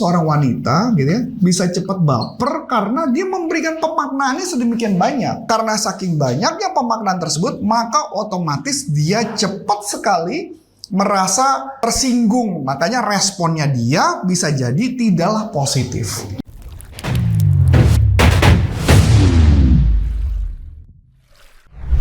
seorang wanita gitu ya bisa cepat baper karena dia memberikan pemaknaannya sedemikian banyak. Karena saking banyaknya pemaknaan tersebut, maka otomatis dia cepat sekali merasa tersinggung. Makanya responnya dia bisa jadi tidaklah positif.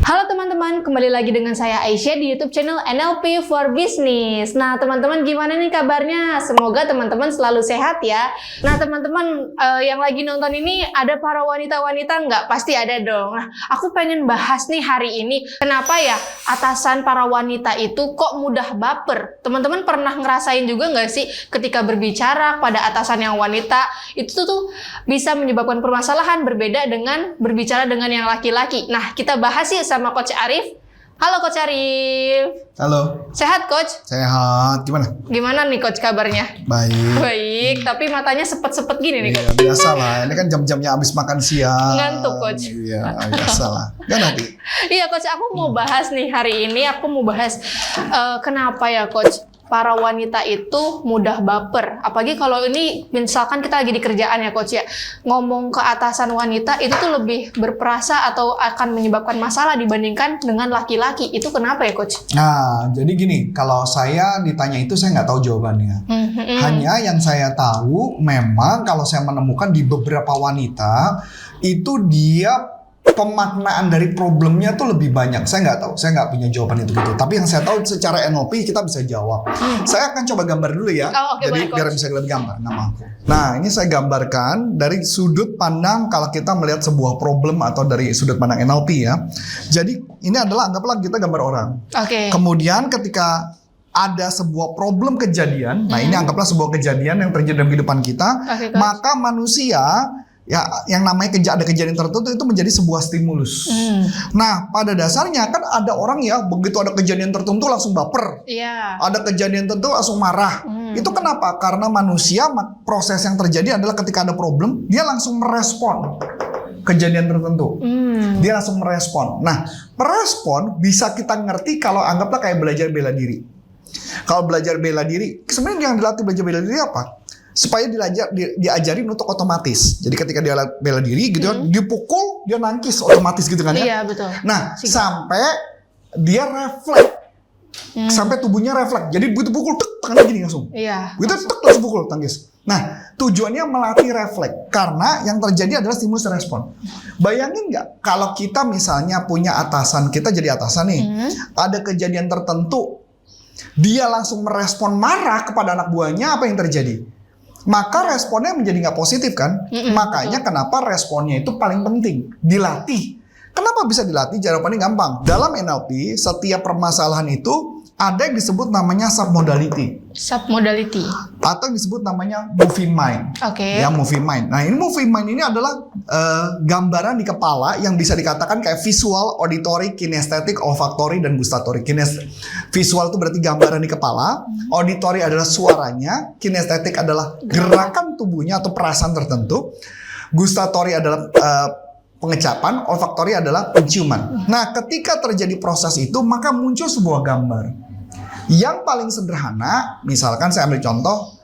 Halo teman-teman, kembali lagi dengan saya Aisyah di YouTube channel NLP for Business. Nah teman-teman, gimana nih kabarnya? Semoga teman-teman selalu sehat ya. Nah teman-teman yang lagi nonton ini ada para wanita-wanita nggak? Pasti ada dong. Nah aku pengen bahas nih hari ini, kenapa ya atasan para wanita itu kok mudah baper? Teman-teman pernah ngerasain juga nggak sih ketika berbicara pada atasan yang wanita itu tuh bisa menyebabkan permasalahan berbeda dengan berbicara dengan yang laki-laki. Nah kita bahas yuk sama Coach Arif. Halo Coach Arif. Halo. Sehat Coach? Sehat. Gimana? Gimana nih Coach kabarnya? Baik. Baik, tapi matanya sepet-sepet gini nih Coach. Iya, biasa lah. Ini kan jam-jamnya habis makan siang. Ngantuk Coach. Iya, biasa lah. Kan nanti. Iya Coach, aku mau bahas nih hari ini. Aku mau bahas kenapa ya Coach para wanita itu mudah baper. Apalagi kalau ini misalkan kita lagi di kerjaan ya Coach ya. Ngomong ke atasan wanita itu tuh lebih berperasa atau akan menyebabkan masalah dibandingkan dengan laki-laki. Itu kenapa ya Coach? Nah, jadi gini, kalau saya ditanya itu saya nggak tahu jawabannya. Hanya yang saya tahu memang kalau saya menemukan di beberapa wanita itu dia pemaknaan dari problemnya tuh lebih banyak. Saya nggak tahu, saya nggak punya jawaban itu gitu. Tapi yang saya tahu secara NLP kita bisa jawab. Saya akan coba gambar dulu ya. Jadi biar bisa lihat gambar nama aku. Nah, ini saya gambarkan dari sudut pandang kalau kita melihat sebuah problem atau dari sudut pandang NLP ya. Jadi ini adalah anggaplah kita gambar orang. Kemudian ketika ada sebuah problem kejadian, nah ini anggaplah sebuah kejadian yang terjadi dalam kehidupan kita, maka manusia ya yang namanya ada kejadian tertentu itu menjadi sebuah stimulus. Nah pada dasarnya kan ada orang ya begitu ada kejadian tertentu langsung baper. Ada kejadian tertentu langsung marah. Itu kenapa? Karena manusia proses yang terjadi adalah ketika ada problem dia langsung merespon kejadian tertentu. Dia langsung merespon. Nah merespon bisa kita ngerti kalau anggaplah kayak belajar bela diri. Kalau belajar bela diri sebenarnya yang dilatih belajar bela diri apa? Supaya diajarin untuk otomatis. Jadi ketika dia bela diri gitu kan, dipukul dia nangkis otomatis gitu kan ya. Iya betul. Nah sampai dia refleks, sampai tubuhnya refleks. Jadi begitu pukul tek tangannya gini langsung. Iya. Begitu tek langsung pukul tangkis. Nah tujuannya melatih refleks karena yang terjadi adalah stimulus respon. Bayangin nggak kalau kita misalnya punya atasan, kita jadi atasan nih, ada kejadian tertentu, dia langsung merespon marah kepada anak buahnya, apa yang terjadi? Maka responnya menjadi nggak positif kan? Makanya kenapa responnya itu paling penting, dilatih. Kenapa bisa dilatih? Jawabannya gampang. Dalam NLP, setiap permasalahan itu ada yang disebut namanya submodality. Submodality. Atau yang disebut namanya movie mind. Ya, movie mind. Nah, ini movie mind ini adalah gambaran di kepala yang bisa dikatakan kayak visual, auditory, kinesthetic, olfactory, dan gustatory. Visual itu berarti gambaran di kepala, auditory adalah suaranya, kinesthetic adalah gerakan tubuhnya atau perasaan tertentu, gustatory adalah pengecapan, olfactory adalah penciuman. Nah, ketika terjadi proses itu, maka muncul sebuah gambar. Yang paling sederhana, misalkan saya ambil contoh,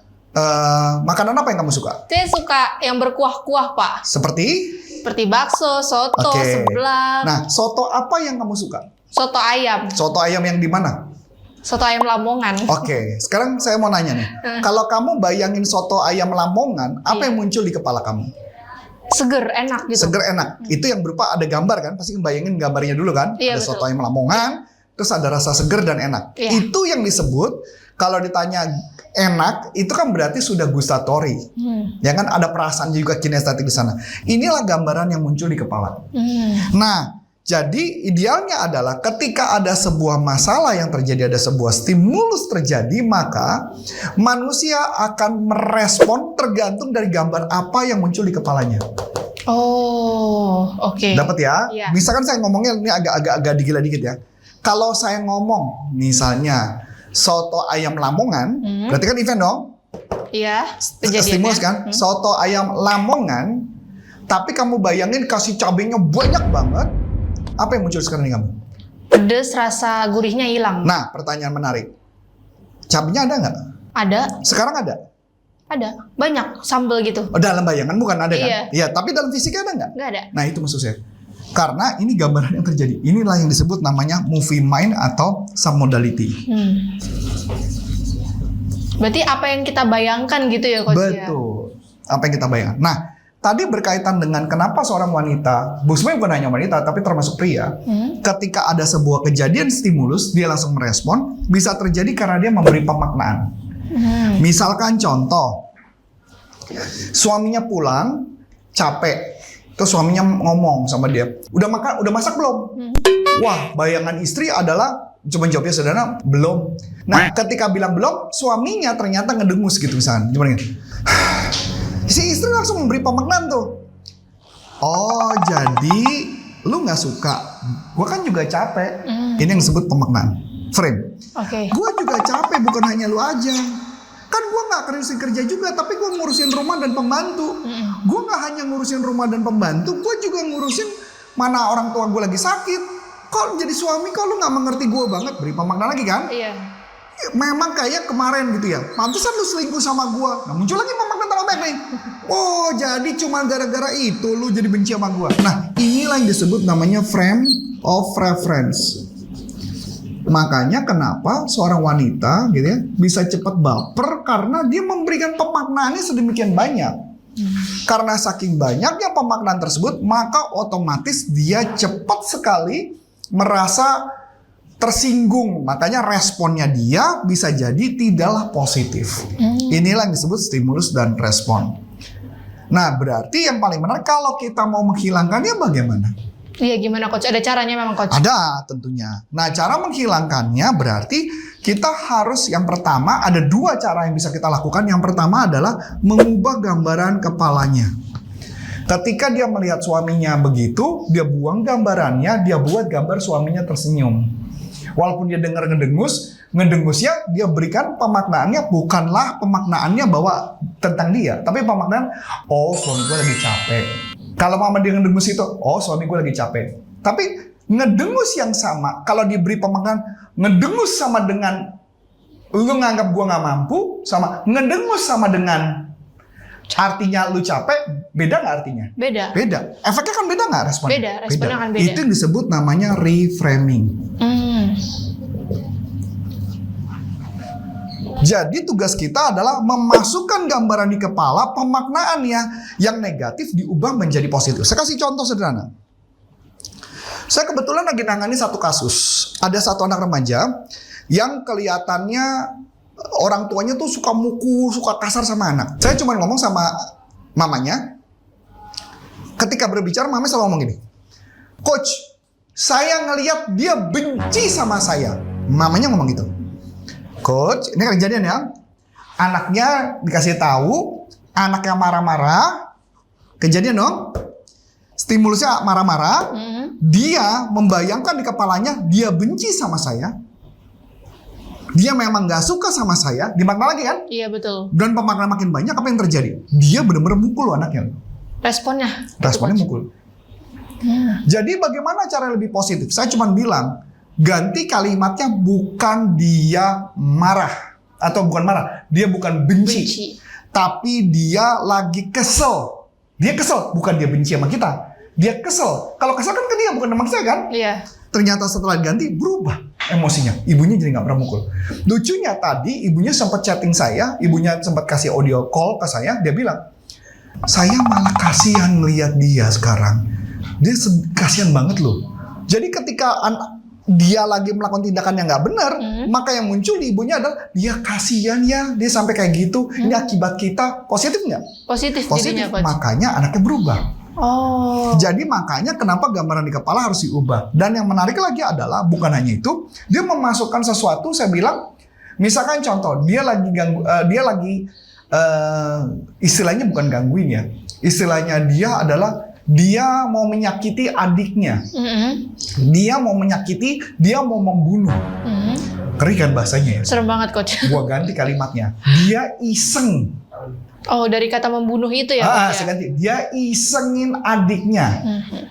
makanan apa yang kamu suka? Saya suka yang berkuah-kuah Pak. Seperti bakso, soto, seblak. Nah, soto apa yang kamu suka? Soto ayam. Soto ayam yang di mana? Soto ayam Lamongan. Sekarang saya mau nanya nih. Kalau kamu bayangin soto ayam Lamongan, apa yang muncul di kepala kamu? Seger, enak gitu. Seger, enak. Itu yang berupa ada gambar kan? Pasti bayangin gambarnya dulu kan? Ada betul. Soto ayam Lamongan, terus ada rasa seger dan enak. Itu yang disebut, kalau ditanya enak, itu kan berarti sudah gustatory. Ya kan ada perasaan juga kinestetik di sana. Inilah gambaran yang muncul di kepala. Nah, jadi idealnya adalah ketika ada sebuah masalah yang terjadi, ada sebuah stimulus terjadi, maka manusia akan merespon tergantung dari gambar apa yang muncul di kepalanya. Dapat ya? Misalkan saya ngomongnya ini agak digila dikit ya. Kalau saya ngomong misalnya soto ayam Lamongan, berarti kan event dong? Iya. Stimulus kan? Soto ayam Lamongan, tapi kamu bayangin kasih cabenya banyak banget. Apa yang muncul sekarang di kamu? Pedes, rasa gurihnya hilang. Nah, pertanyaan menarik. Cabenya ada nggak? Ada. Sekarang ada? Ada, banyak sambal gitu. Oh, dalam bayangan bukan ada kan? Iya. Iya, tapi dalam fisiknya ada nggak? Nggak ada. Nah itu maksud saya. Karena ini gambaran yang terjadi. Inilah yang disebut namanya movie mind atau submodality. Berarti apa yang kita bayangkan gitu ya, Coach? Betul. Apa yang kita bayangkan. Nah, tadi berkaitan dengan kenapa seorang wanita, sebenarnya bukan hanya wanita, tapi termasuk pria, ketika ada sebuah kejadian stimulus, dia langsung merespon, bisa terjadi karena dia memberi pemaknaan. Misalkan contoh, suaminya pulang, capek, terus suaminya ngomong sama dia, udah makan, udah masak belum? Wah, bayangan istri adalah cuma jawabnya sederhana, belum. Nah, ketika bilang belum, suaminya ternyata ngedengus gitu misalnya. Gimana gitu? Si istri langsung memberi pemaknaan tuh. Oh, jadi lu nggak suka? Gua kan juga capek. Ini yang disebut pemaknaan. Frame. Oke. Gua juga capek, bukan hanya lu aja. Kan gua nggak kerja juga, tapi gua ngurusin rumah dan pembantu. Gua nggak hanya ngurusin rumah dan pembantu, gua juga ngurusin mana orang tua gua lagi sakit. Kok jadi suami, kok lu nggak mengerti gua banget? Beri pemaknaan lagi kan? Iya. Memang kayak kemarin gitu ya, pantesan lu selingkuh sama gua. Nah muncul lagi pemaknaan tambah baik nih. Oh jadi cuma gara-gara itu lu jadi benci sama gua. Nah inilah yang disebut namanya frame of reference. Makanya kenapa seorang wanita gitu ya bisa cepat baper karena dia memberikan pemaknaannya sedemikian banyak. Karena saking banyaknya pemaknaan tersebut, maka otomatis dia cepat sekali merasa tersinggung. Makanya responnya dia bisa jadi tidaklah positif. Inilah yang disebut stimulus dan respon. Nah berarti yang paling benar kalau kita mau menghilangkannya bagaimana? Iya gimana Coach? Ada caranya memang Coach? Ada tentunya. Nah cara menghilangkannya berarti kita harus yang pertama ada dua cara yang bisa kita lakukan. Yang pertama adalah mengubah gambaran kepalanya. Ketika dia melihat suaminya begitu, dia buang gambarannya, dia buat gambar suaminya tersenyum. Walaupun dia dengar ngedengusnya dia berikan pemaknaannya bukanlah pemaknaannya bahwa tentang dia, tapi pemaknaan, oh suami gue lagi capek. Kalau mama dia ngedengus itu, oh suami gue lagi capek. Tapi ngedengus yang sama, kalau diberi pemaknaan, ngedengus sama dengan lu nganggap gue nggak mampu, sama ngedengus sama dengan artinya lu capek, beda nggak artinya? Beda. Beda. Efeknya kan beda nggak responnya? Beda, responnya kan beda. Itu yang disebut namanya reframing. Jadi tugas kita adalah memasukkan gambaran di kepala, pemaknaannya yang negatif diubah menjadi positif. Saya kasih contoh sederhana. Saya kebetulan lagi nangani satu kasus. Ada satu anak remaja yang kelihatannya orang tuanya tuh suka mukul, suka kasar sama anak. Saya cuma ngomong sama mamanya. Ketika berbicara, mamanya selalu ngomong gini, Coach, saya ngelihat dia benci sama saya. Mamanya ngomong gitu. Coach, ini kan kejadian ya. Anaknya dikasih tahu, anaknya marah-marah. Kejadian dong. Stimulusnya marah-marah. Dia membayangkan di kepalanya, dia benci sama saya. Dia memang gak suka sama saya. Dimakna lagi kan? Iya betul. Dan pemaknaan makin banyak, apa yang terjadi? Dia benar-benar mukul anaknya. Responnya mukul. Jadi bagaimana cara lebih positif? Saya cuma bilang, ganti kalimatnya bukan dia marah. Atau bukan marah, dia bukan benci. Tapi dia lagi kesel. Dia kesel, bukan dia benci sama kita. Dia kesel. Kalau kesel kan ke dia, bukan sama saya kan? Iya. Ternyata setelah diganti, berubah emosinya. Ibunya jadi gak pernah mukul. Lucunya tadi, ibunya sempat chatting saya. Ibunya sempat kasih audio call ke saya. Dia bilang, saya malah kasihan melihat dia sekarang. Dia kasihan banget loh. Jadi ketika dia lagi melakukan tindakan yang nggak benar, maka yang muncul di ibunya adalah dia kasihan ya, dia sampai kayak gitu. Ini akibat kita. Positif nggak? Positif. Jadinya, Coach. Makanya anaknya berubah. Oh. Jadi makanya kenapa gambaran di kepala harus diubah. Dan yang menarik lagi adalah bukan hanya itu, dia memasukkan sesuatu. Saya bilang, misalkan contoh, dia lagi istilahnya bukan gangguin ya. Istilahnya dia adalah dia mau menyakiti adiknya. Dia mau menyakiti, dia mau membunuh. Keren kan bahasanya ya? Serem banget Coach. Gua ganti kalimatnya. Dia iseng. Oh, dari kata membunuh itu ya? Saya ganti. Dia isengin adiknya.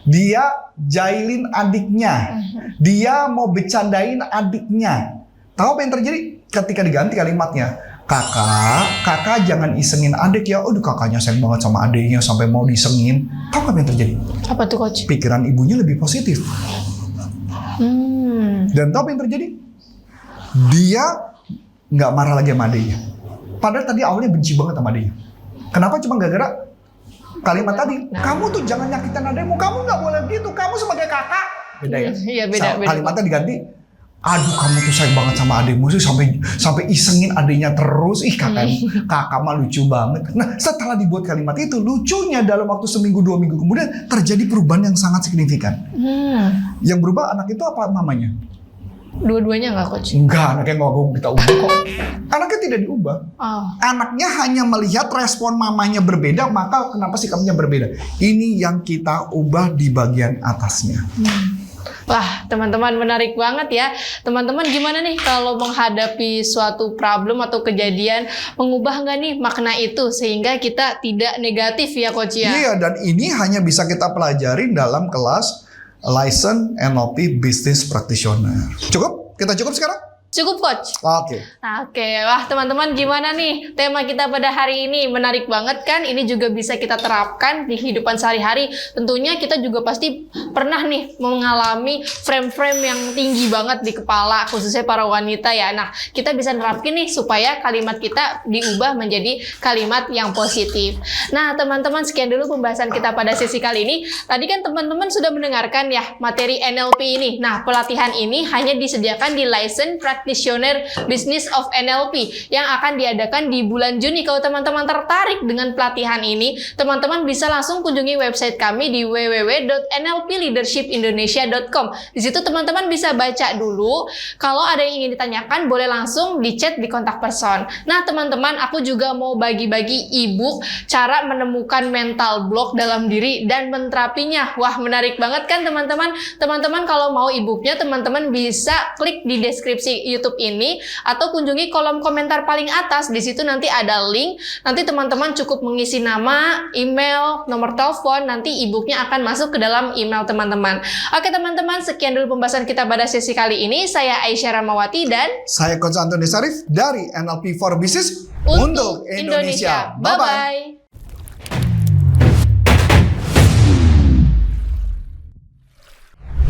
Dia jailin adiknya. Dia mau bercandain adiknya. Tahu apa yang terjadi? Ketika diganti kalimatnya. kakak jangan isengin adik ya. Aduh, kakaknya sayang banget sama adiknya sampai mau disengin. Tahu apa yang terjadi? Apa tuh coach? Pikiran ibunya lebih positif. Dan tahu apa yang terjadi? Dia nggak marah lagi sama adiknya. Padahal tadi awalnya benci banget sama adiknya. Kenapa? Cuma gara-gara kalimat tadi. Kamu tuh jangan nyakitin adikmu. Kamu nggak boleh gitu. Kamu sebagai kakak. Beda ya? Iya, beda. Kalimatnya diganti. Aduh, kamu tuh sayang banget sama adikmu sih sampai isengin adiknya terus. Ih, kakak mah lucu banget. Nah, setelah dibuat kalimat itu, lucunya dalam waktu seminggu 2 minggu kemudian terjadi perubahan yang sangat signifikan. Yang berubah anak itu apa mamanya? Dua-duanya nggak coach? Enggak, anaknya ngomong kita ubah kok. Anaknya tidak diubah. Anaknya hanya melihat respon mamanya berbeda, maka kenapa sikapnya berbeda. Ini yang kita ubah di bagian atasnya. Wah, teman-teman menarik banget ya. Teman-teman gimana nih kalau menghadapi suatu problem atau kejadian, mengubah nggak nih makna itu sehingga kita tidak negatif ya coach ya? Iya, dan ini hanya bisa kita pelajarin dalam kelas License NLP Business Practitioner. Cukup? Kita cukup sekarang? Cukup coach? Oke. Oke, wah teman-teman gimana nih tema kita pada hari ini? Menarik banget kan? Ini juga bisa kita terapkan di kehidupan sehari-hari. Tentunya kita juga pasti pernah nih mengalami frame-frame yang tinggi banget di kepala, khususnya para wanita ya. Nah, kita bisa nerapin nih supaya kalimat kita diubah menjadi kalimat yang positif. Nah, teman-teman sekian dulu pembahasan kita pada sesi kali ini. Tadi kan teman-teman sudah mendengarkan ya materi NLP ini. Nah, pelatihan ini hanya disediakan di License Practitioner Business of NLP yang akan diadakan di bulan Juni. Kalau teman-teman tertarik dengan pelatihan ini, teman-teman bisa langsung kunjungi website kami di www.nlpleadershipindonesia.com. Di situ teman-teman bisa baca dulu. Kalau ada yang ingin ditanyakan, boleh langsung di chat di kontak person. Nah, teman-teman, aku juga mau bagi-bagi e-book cara menemukan mental block dalam diri dan menerapinya. Wah, menarik banget kan teman-teman? Teman-teman kalau mau e-booknya, teman-teman bisa klik di deskripsi YouTube ini atau kunjungi kolom komentar paling atas. Di situ nanti ada link. Nanti teman-teman cukup mengisi nama, email, nomor telepon. Nanti e-booknya akan masuk ke dalam email teman-teman. Oke teman-teman, sekian dulu pembahasan kita pada sesi kali ini. Saya Aisyah Ramawati dan saya Coach Antoni Sarif dari NLP for Business untuk Indonesia. Bye-bye.